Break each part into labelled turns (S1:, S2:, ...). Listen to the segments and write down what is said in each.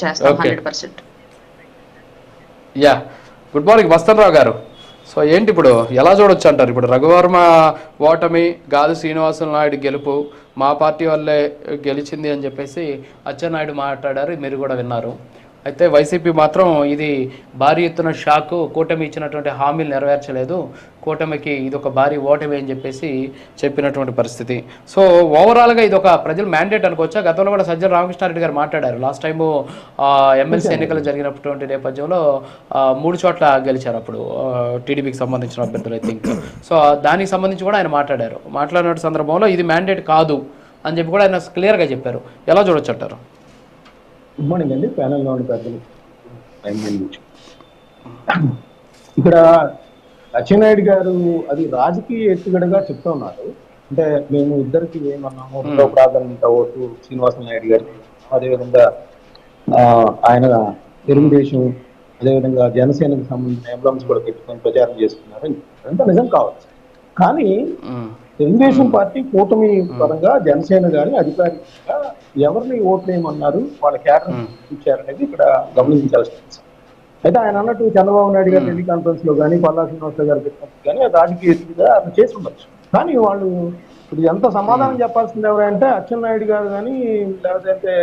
S1: చేస్తాం 100%.
S2: Yeah, good morning మస్తన్రావు గారు. So ఏంటి ఇప్పుడు ఎలా చూడొచ్చు అంటారు? ఇప్పుడు రఘువర్మ ఓటమి, గాలి శ్రీనివాసులు నాయుడు గెలుపు, మా పార్టీ వల్లే గెలిచింది అని చెప్పేసి అచ్చెన్నాయుడు మాట్లాడారు, మీరు కూడా విన్నారు. అయితే వైసీపీ మాత్రం ఇది భారీ ఎత్తున షాకు, కూటమి ఇచ్చినటువంటి హామీలు నెరవేర్చలేదు, కూటమికి ఇది ఒక భారీ ఓటమి అని చెప్పేసి చెప్పినటువంటి పరిస్థితి. సో ఓవరాల్గా ఇది ఒక ప్రజల మ్యాండేట్ అనుకోవచ్చా? గతంలో కూడా సజ్జల రామకృష్ణారెడ్డి గారు మాట్లాడారు. లాస్ట్ టైము ఎమ్మెల్సీ ఎన్నికలు జరిగినటువంటి నేపథ్యంలో 3 చోట్ల గెలిచారు అప్పుడు టీడీపీకి సంబంధించిన అభ్యర్థులు, ఐ థింక్. సో దానికి సంబంధించి కూడా ఆయన మాట్లాడారు. మాట్లాడిన సందర్భంలో ఇది మ్యాండేట్ కాదు అని చెప్పి కూడా ఆయన క్లియర్గా చెప్పారు. ఎలా చూడొచ్చు అంటారు?
S3: గుడ్ మార్నింగ్ అండి, ప్యానల్లో ఉన్న పెద్దలు. ఇక్కడ అచ్చెన్నాయుడు గారు అది రాజకీయ ఎత్తుగడగా చెప్తా ఉన్నారు. అంటే మేము ఇద్దరికి ఏమన్నాము, రెండో ప్రాధాన్యత ఓటు శ్రీనివాస నాయుడు గారికి, అదేవిధంగా ఆయన తెలుగుదేశం, అదేవిధంగా జనసేనకు సంబంధించిన ఎంబ్లమ్స్ కూడా పెట్టుకొని ప్రచారం చేస్తున్నారు. అంతా నిజం కావచ్చు. కానీ తెలుగుదేశం పార్టీ కూటమి పరంగా జనసేన గాని అధికారికంగా ఎవరిని ఓట్లేయమన్నారు, వాళ్ళ క్యాడర్ ఇచ్చారనేది ఇక్కడ గమనించాల్సిన విషయం. అయితే ఆయన అన్నట్టు చంద్రబాబు నాయుడు గారి టెలికాన్ఫరెన్స్ లో కానీ, పల్లా శ్రీనివాసరావు గారు పెట్టినట్టు కానీ రాజకీయ ఎత్తుగా ఆయన చేసి ఉండొచ్చు. కానీ వాళ్ళు ఇప్పుడు ఎంత సమాధానం చెప్పాల్సింది ఎవరంటే అచ్చెన్నాయుడు గారు కానీ, లేకపోతే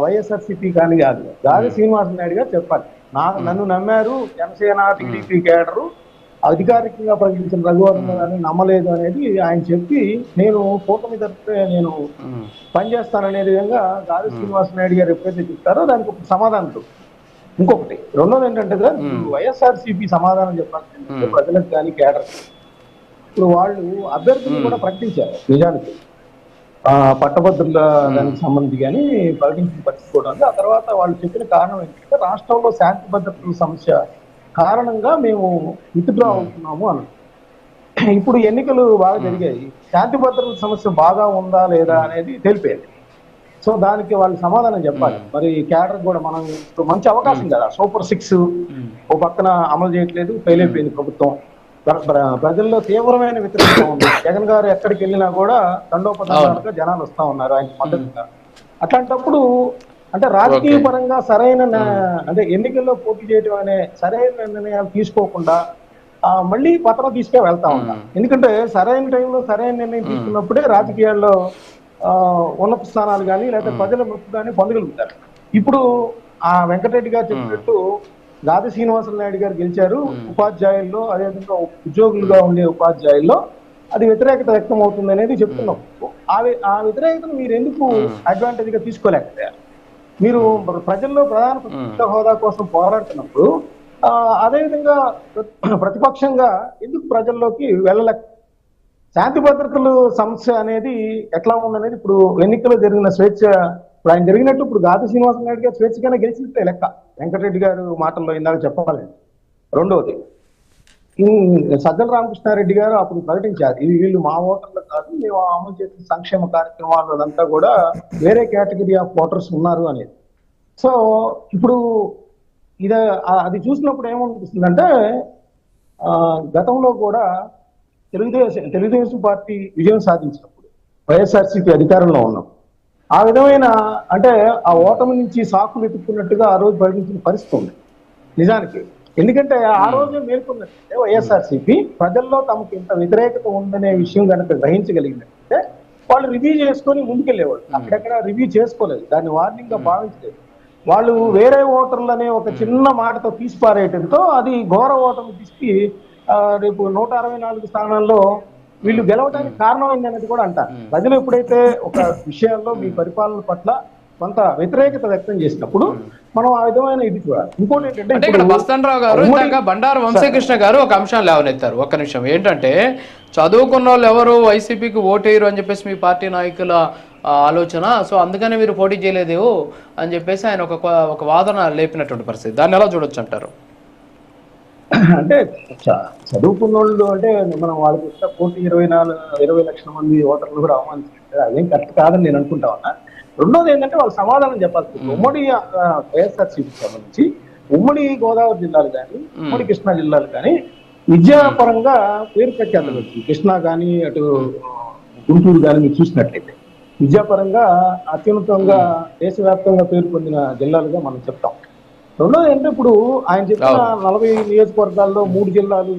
S3: వైఎస్ఆర్సీపీ కానీ కాదు, గాలి శ్రీనివాస నాయుడు గారు చెప్పాలి. నన్ను నమ్మారు జనసేన టీడీపీ క్యాడరు, అధికారికంగా ప్రకటించిన రఘువర్మ గారిని నమ్మలేదు అనేది ఆయన చెప్పి, నేను కూటమి తరఫున నేను పనిచేస్తాననే విధంగా గాలి శ్రీనివాస నాయుడు గారు ఎప్పుడైతే చెప్తారో దానికి ఒక సమాధానం. ఇంకొకటి రెండోది ఏంటంటే వైఎస్ఆర్సీపీ సమాధానం చెప్పాల్సింది ప్రజలకు కానీ కేడర్. ఇప్పుడు వాళ్ళు అభ్యర్థులు కూడా ప్రకటించారు. నిజానికి పట్టభద్రుల దానికి సంబంధించి కానీ ప్రకటించిన పరిస్థితి కూడా ఉంది. ఆ తర్వాత వాళ్ళు చెప్పిన కారణం ఏంటంటే రాష్ట్రంలో శాంతి భద్రతల సమస్య కారణంగా మేము విత్డ్రా అవుతున్నాము అన్నారు. ఇప్పుడు ఎన్నికలు బాగా జరిగాయి, శాంతి భద్రతల సమస్య బాగా ఉందా లేదా అనేది తెలిపేది. సో దానికి వాళ్ళు సమాధానం చెప్పాలి. మరి క్యాడర్ కూడా మనం ఇప్పుడు మంచి అవకాశం కదా, సూపర్ 6 ఓ పక్కన అమలు చేయట్లేదు, ఫెయిల్ అయిపోయింది ప్రభుత్వం. ప్రజల్లో తీవ్రమైన వ్యతిరేకత ఉంది. జగన్ గారు ఎక్కడికి వెళ్ళినా కూడా తండోపతండాలుగా జనాలు వస్తా ఉన్నారు ఆయన మద్దతుగా. అట్లాంటప్పుడు అంటే రాజకీయ పరంగా సరైన అంటే ఎన్నికల్లో పోటీ చేయడం అనే సరైన నిర్ణయాలు తీసుకోకుండా మళ్ళీ పత్రం తీసుకే వెళ్తా ఉంటాం. ఎందుకంటే సరైన టైంలో సరైన నిర్ణయం తీసుకున్నప్పుడే రాజకీయాల్లో ఉన్నత స్థానాలు కానీ లేదా ప్రజల మృతి కానీ పొందగలుగుతారు. ఇప్పుడు ఆ వెంకటరెడ్డి గారు చెప్పినట్టు గాది శ్రీనివాస నాయుడు గారు గెలిచారు, ఉపాధ్యాయుల్లో అదేవిధంగా ఉద్యోగులుగా ఉండే ఉపాధ్యాయుల్లో అది వ్యతిరేకత వ్యక్తం అవుతుంది అనేది చెప్తున్నాం. ఆ వ్యతిరేకతను మీరు ఎందుకు అడ్వాంటేజ్ గా తీసుకోలేకపోయారు? మీరు ప్రజల్లో ప్రధాన ప్రతిపక్ష హోదా కోసం పోరాడుతున్నప్పుడు అదేవిధంగా ప్రతిపక్షంగా ఎందుకు ప్రజల్లోకి వెళ్ళలేక? శాంతి భద్రతలు సమస్య అనేది ఎట్లా ఉందనేది ఇప్పుడు ఎన్నికల్లో జరిగిన స్వేచ్ఛ, ఇప్పుడు ఆయన జరిగినట్టు ఇప్పుడు గాది శ్రీనివాస నాయుడు గారు స్వేచ్ఛగానే గెలిచినట్టే లెక్క. వెంకటరెడ్డి గారు మాటల్లో ఇందాక చెప్పాలి. రెండవది సజ్జల రామకృష్ణారెడ్డి గారు అప్పుడు ప్రకటించారు, ఇది వీళ్ళు మా ఓటర్లు కాదు, మేము అమలు చేసిన సంక్షేమ కార్యక్రమాలంతా కూడా వేరే కేటగిరీ ఆఫ్ ఓటర్స్ ఉన్నారు అనేది. సో ఇప్పుడు అది చూసినప్పుడు ఏమనిపిస్తుందంటే గతంలో కూడా తెలుగుదేశం పార్టీ విజయం సాధించినప్పుడు వైఎస్ఆర్సీపీ అధికారంలో ఉన్నాం, ఆ విధమైన అంటే ఆ ఓటమి నుంచి సాకులు వెతుక్కున్నట్టుగా ఆ రోజు ప్రకటించిన పరిస్థితి ఉంది నిజానికి. ఎందుకంటే ఆ రోజు మేల్కొన్నట్టే వైఎస్ఆర్సీపీ ప్రజల్లో తమకు ఇంత వ్యతిరేకత ఉందనే విషయం కనుక గ్రహించగలిగినట్టే వాళ్ళు రివ్యూ చేసుకొని ముందుకెళ్ళేవాళ్ళు. అక్కడెక్కడ రివ్యూ చేసుకోలేదు, దాన్ని వార్నింగ్ గా భావించలేదు. వాళ్ళు వేరే ఓటర్లు అనే ఒక చిన్న మాటతో తీసిపారేయటంతో అది ఘోర ఓటమి తీసుకు రేపు 164 స్థానాల్లో వీళ్ళు గెలవడానికి కారణమైంది అనేది కూడా అంటారు. ప్రజలు ఎప్పుడైతే ఒక విషయాల్లో మీ పరిపాలన పట్ల కొంత వ్యతిరేకత వ్యక్తం చేసినప్పుడు మనం ఆ విధమైన ఇది చూడాలి. ఇంకోటి ఏంటంటే
S2: ఇక్కడ మస్తన్రావు గారు, ఇందాక బండారు వంశీకృష్ణ గారు ఒక అంశాన్ని లేవనెత్తారు. ఒక్క నిమిషం. ఏంటంటే చదువుకున్న వాళ్ళు ఎవరు వైసీపీకి ఓటేయరు అని చెప్పేసి మీ పార్టీ నాయకుల ఆలోచన, సో అందుకనే మీరు పోటీ చేయలేదు అని చెప్పేసి ఆయన ఒక వాదన లేపినటువంటి పరిస్థితి. దాన్ని ఎలా చూడొచ్చు అంటారు?
S3: అంటే చదువుకున్న వాళ్ళు అంటే మనం వాళ్ళకి కోటి 20 లక్షల మంది ఓటర్లు కూడా అవమానించారు, అదేం కరెక్ట్ కాదని నేను అనుకుంటా ఉన్నా. రెండోది ఏంటంటే వాళ్ళు సమాధానం చెప్పాల్సి, ఉమ్మడి వైఎస్ఆర్సీపీకి సంబంధించి ఉమ్మడి గోదావరి జిల్లాలు కానీ ఉమ్మడి కృష్ణా జిల్లాలు కానీ విద్యాపరంగా పేరు ప్రఖ్యాతలు వచ్చింది. కృష్ణా కానీ అటు గుంటూరు కానీ మీరు చూసినట్లయితే విద్యాపరంగా అత్యున్నతంగా దేశవ్యాప్తంగా పేరు పొందిన జిల్లాలుగా మనం చెప్తాం. రెండోది ఏంటంటే ఇప్పుడు ఆయన చెప్పిన 40 నియోజకవర్గాల్లో 3 జిల్లాలు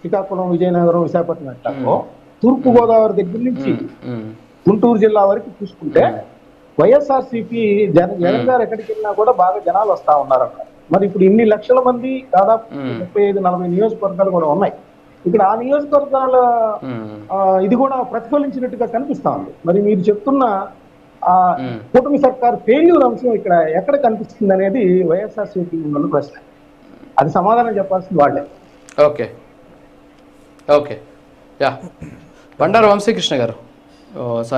S3: శ్రీకాకుళం, విజయనగరం, విశాఖపట్నం ఎట్లాగో తూర్పు గోదావరి దగ్గర నుంచి గుంటూరు జిల్లా వరకు చూసుకుంటే వైఎస్ఆర్సీపీ జగన్ గారు ఎక్కడికి వెళ్ళినా కూడా బాగా జనాలు వస్తా ఉన్నారన్న. మరి ఇప్పుడు ఇన్ని లక్షల మంది దాదాపు 35-40 నియోజకవర్గాలు కూడా ఉన్నాయి. ఇక్కడ ఆ నియోజకవర్గాల ఇది కూడా ప్రతిఫలించినట్టుగా కనిపిస్తా ఉంది. మరి మీరు చెప్తున్న ఆ కూటమి సర్కార్ ఫెయిల్యూర్ అంశం ఇక్కడ ఎక్కడ కనిపిస్తుంది అనేది వైఎస్ఆర్సీపీ ఉన్న ప్రశ్న. అది సమాధానం చెప్పాల్సింది వాళ్ళే.
S2: Okay okay yeah Bandaru Vamsikrishna garu sorry